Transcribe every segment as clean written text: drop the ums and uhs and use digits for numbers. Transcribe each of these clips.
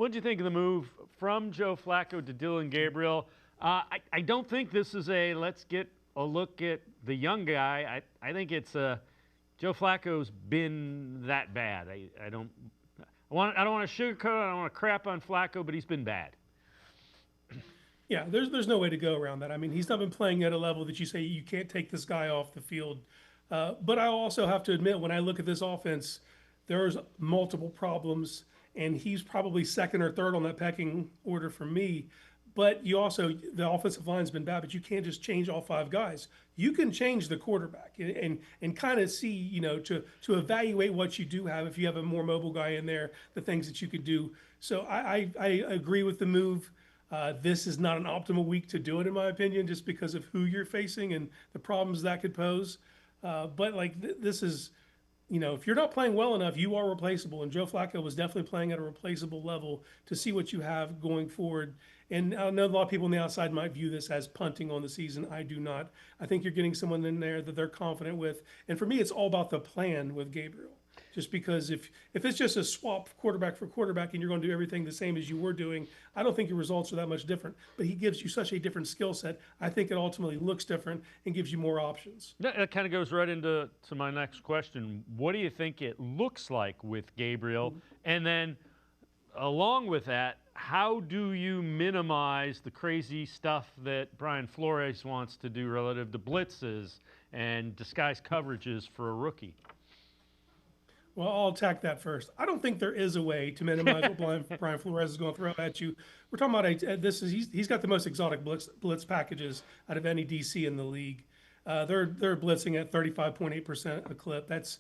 What'd you think of the move from Joe Flacco to Dillon Gabriel? I don't think this is a let's get a look at the young guy. I think it's Joe Flacco's been that bad. I don't want to sugarcoat. I don't want to crap on Flacco, but he's been bad. Yeah, there's no way to go around that. I mean, he's not been playing at a level that you say you can't take this guy off the field. But I also have to admit, when I look at this offense, there's multiple problems, and he's probably second or third on that pecking order for me. But you also, the offensive line's been bad, but you can't just change all five guys. You can change the quarterback and kind of see, to evaluate what you do have. If you have a more mobile guy in there, the things that you could do. So I agree with the move. This is not an optimal week to do it, in my opinion, just because of who you're facing and the problems that could pose. But this is, if you're not playing well enough, you are replaceable. And Joe Flacco was definitely playing at a replaceable level to see what you have going forward. And I know a lot of people on the outside might view this as punting on the season. I do not. I think you're getting someone in there that they're confident with. And for me, it's all about the plan with Gabriel. Just because if it's just a swap quarterback for quarterback and you're going to do everything the same as you were doing, I don't think your results are that much different. But he gives you such a different skill set. I think it ultimately looks different and gives you more options. That kind of goes right into my next question. What do you think it looks like with Gabriel? And then along with that, how do you minimize the crazy stuff that Brian Flores wants to do relative to blitzes and disguise coverages for a rookie? Well, I'll attack that first. I don't think there is a way to minimize what Brian Flores is going to throw at you. We're talking about he's got the most exotic blitz packages out of any DC in the league. They're blitzing at 35.8% a clip. That's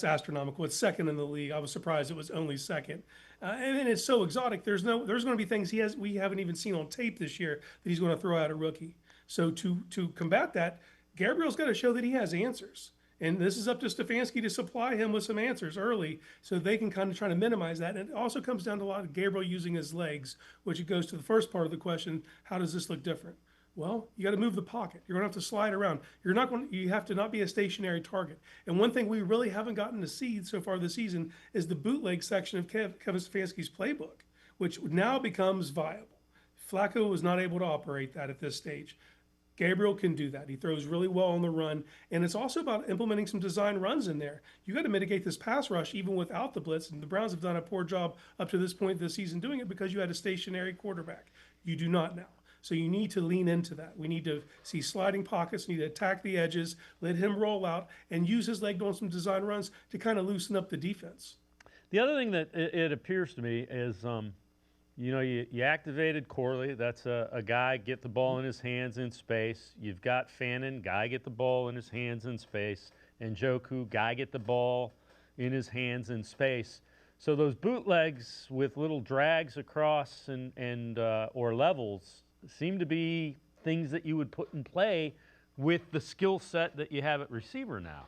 astronomical. It's second in the league. I was surprised it was only second. And it's so exotic. There's going to be things we haven't even seen on tape this year that he's going to throw at a rookie. So to combat that, Gabriel's got to show that he has answers. And this is up to Stefanski to supply him with some answers early so they can kind of try to minimize that. And it also comes down to a lot of Gabriel using his legs, which goes to the first part of the question, how does this look different? Well, you got to move the pocket. You're going to have to slide around. You have to not be a stationary target. And one thing we really haven't gotten to see so far this season is the bootleg section of Kevin Stefanski's playbook, which now becomes viable. Flacco was not able to operate that at this stage. Gabriel can do that. He throws really well on the run. And it's also about implementing some design runs in there. You got to mitigate this pass rush even without the blitz. And the Browns have done a poor job up to this point this season doing it because you had a stationary quarterback. You do not now. So you need to lean into that. We need to see sliding pockets, need to attack the edges, let him roll out, and use his leg on some design runs to kind of loosen up the defense. The other thing that it appears to me is you activated Corley. That's a guy, get the ball in his hands in space. You've got Fannin, guy, get the ball in his hands in space. And Njoku, guy, get the ball in his hands in space. So those bootlegs with little drags across and or levels seem to be things that you would put in play with the skill set that you have at receiver now.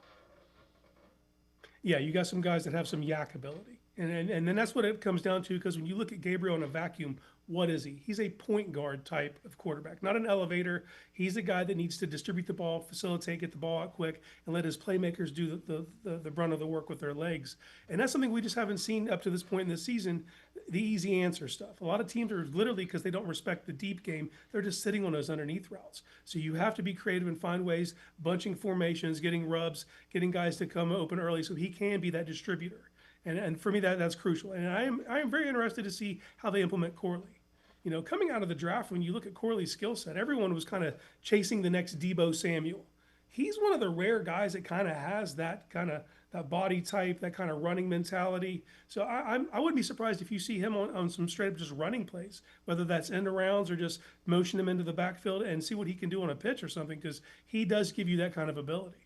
Yeah, you got some guys that have some yak ability. And then that's what it comes down to, because when you look at Gabriel in a vacuum, what is he? He's a point guard type of quarterback, not an elevator. He's a guy that needs to distribute the ball, facilitate, get the ball out quick, and let his playmakers do the brunt of the work with their legs. And that's something we just haven't seen up to this point in the season, the easy answer stuff. A lot of teams are literally, because they don't respect the deep game, they're just sitting on those underneath routes. So you have to be creative and find ways, bunching formations, getting rubs, getting guys to come open early so he can be that distributor. And for me, that's crucial. And I am very interested to see how they implement Corley. Coming out of the draft, when you look at Corley's skill set, everyone was kind of chasing the next Deebo Samuel. He's one of the rare guys that kind of has that body type, that kind of running mentality. So I wouldn't be surprised if you see him on some straight up just running plays, whether that's end arounds or just motion him into the backfield and see what he can do on a pitch or something, because he does give you that kind of ability.